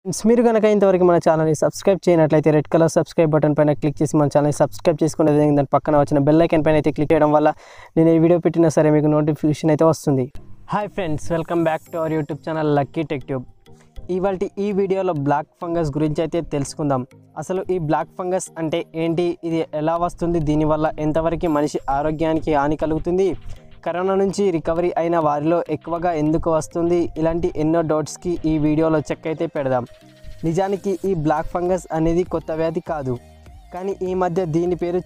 Friends మీరు కనుక ఇంతవరకు మన ఛానల్ని సబ్స్క్రైబ్ చేయనట్లయితే రెడ్ కలర్ సబ్స్క్రైబ్ బటన్ పైన క్లిక్ చేసి మన ఛానల్ని సబ్స్క్రైబ్ చేసుకునే దాని పక్కన వచ్చిన బెల్ ఐకాన్ పైన అయితే క్లిక్ చేయడం వల్ల నేను ఈ వీడియో పెట్టినా సరే మీకు నోటిఫికేషన్ అయితే వస్తుంది. Hi friends, welcome back to our YouTube channel lucky tech tube. ఈ వీడియోలో బ్లాక్ ఫంగస్ గురించి అయితే తెలుసుకుందాం. అసలు ఈ బ్లాక్ ఫంగస్ అంటే ఏంటి, ఇది ఎలా వస్తుంది, దీనివల్ల ఎంతవరకు మనిషి ఆరోగ్యానికి హాని కలుగుతుంది, కరోనా నుంచి రికవరీ అయిన వారిలో ఎక్కువగా ఎందుకు వస్తుంది, ఇలాంటి ఎన్నో డౌట్స్కి ఈ వీడియోలో చెక్ అయితే పెడదాం. నిజానికి ఈ బ్లాక్ ఫంగస్ అనేది కొత్త వ్యాధి కాదు, కానీ ఈ మధ్య దీని పేరు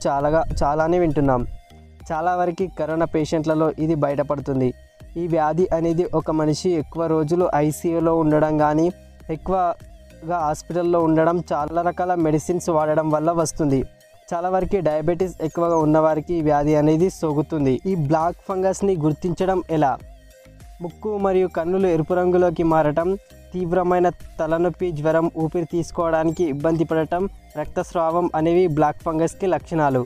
చాలానే వింటున్నాం. చాలా వరకు కరోనా పేషెంట్లలో ఇది బయటపడుతుంది. ఈ వ్యాధి అనేది ఒక మనిషి ఎక్కువ రోజులు ఐసీయూలో ఉండడం కానీ ఎక్కువగా హాస్పిటల్లో ఉండడం, చాలా రకాల మెడిసిన్స్ వాడడం వల్ల వస్తుంది. చాలా వరకు డయాబెటీస్ ఎక్కువగా ఉన్నవారికి ఈ వ్యాధి అనేది సోకుతుంది. ఈ బ్లాక్ ఫంగస్ని గుర్తించడం ఎలా? ముక్కు మరియు కన్నులు ఎరుపు రంగులోకి మారటం, తీవ్రమైన తలనొప్పి, జ్వరం, ఊపిరి తీసుకోవడానికి ఇబ్బంది పడటం, రక్తస్రావం అనేవి బ్లాక్ ఫంగస్కి లక్షణాలు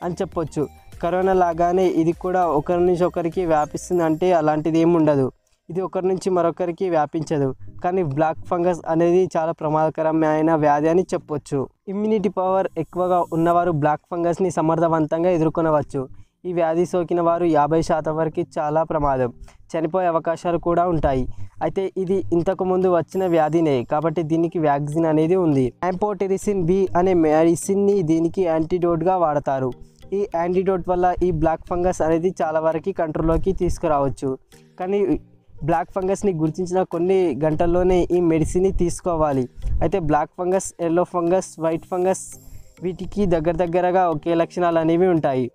అని చెప్పొచ్చు. కరోనా లాగానే ఇది కూడా ఒకరి నుంచి ఒకరికి వ్యాపిస్తుంది అంటే అలాంటిది ఏమి ఉండదు. ఇది ఒకరి నుంచి మరొకరికి వ్యాపించదు. కానీ బ్లాక్ ఫంగస్ అనేది చాలా ప్రమాదకరమైన వ్యాధి అని చెప్పొచ్చు. ఇమ్యూనిటీ పవర్ ఎక్కువగా ఉన్నవారు బ్లాక్ ఫంగస్ని సమర్థవంతంగా ఎదుర్కొనవచ్చు. ఈ వ్యాధి సోకిన వారు 50% వరకు చాలా ప్రమాదం, చనిపోయే అవకాశాలు కూడా ఉంటాయి. అయితే ఇది ఇంతకుముందు వచ్చిన వ్యాధినే కాబట్టి దీనికి వ్యాక్సిన్ అనేది ఉంది. యాంపోటెరిసిన్ బి అనే మెడిసిన్ని దీనికి యాంటీడోట్గా వాడతారు. ఈ యాంటీడోట్ వల్ల ఈ బ్లాక్ ఫంగస్ అనేది చాలా వరకు కంట్రోల్లోకి తీసుకురావచ్చు. కానీ బ్లాక్ ఫంగస్ని గుర్తించిన కొన్ని గంటల్లోనే ఈ మెడిసిన్ని తీసుకోవాలి. అయితే black fungus, yellow fungus, white fungus వీటికి దగ్గరగా ఒకే లక్షణాలు అనేవి ఉంటాయి.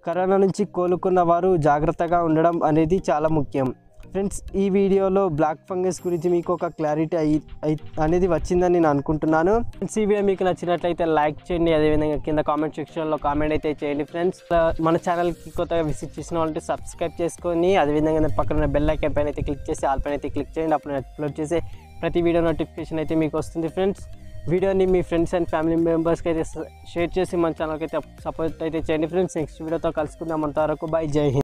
కరోనా నుంచి కోలుకున్న వారు జాగ్రత్తగా ఉండడం అనేది చాలా ముఖ్యం. ఫ్రెండ్స్, ఈ వీడియోలో బ్లాక్ ఫంగస్ గురించి మీకు ఒక క్లారిటీ అనేది వచ్చిందని నేను అనుకుంటున్నాను. ఫ్రెండ్స్, ఈ వీడియో మీకు నచ్చినట్లయితే లైక్ చేయండి, అదేవిధంగా కింద కామెంట్ సెక్షన్లో కామెంట్ అయితే చేయండి. ఫ్రెండ్స్, మన ఛానల్కి కొత్తగా విజిట్ చేసిన వాళ్ళంటే సబ్స్క్రైబ్ చేసుకొని అదేవిధంగా పక్కన బెల్ ఐకాన్ పైన అయితే క్లిక్ చేసి ఆల్ పైన అయితే క్లిక్ చేయండి. అప్పుడు అప్లోడ్ చేసే ప్రతి వీడియో నోటిఫికేషన్ అయితే మీకు వస్తుంది. ఫ్రెండ్స్, వీడియోని మీ ఫ్రెండ్స్ అండ్ ఫ్యామిలీ మెంబర్స్కి అయితే షేర్ చేసి మన ఛానల్కి అయితే సపోర్ట్ అయితే చేయండి. ఫ్రెండ్స్, నెక్స్ట్ వీడియోతో కలుసుకుందాం. అంతవరకు బై, జై హింద్.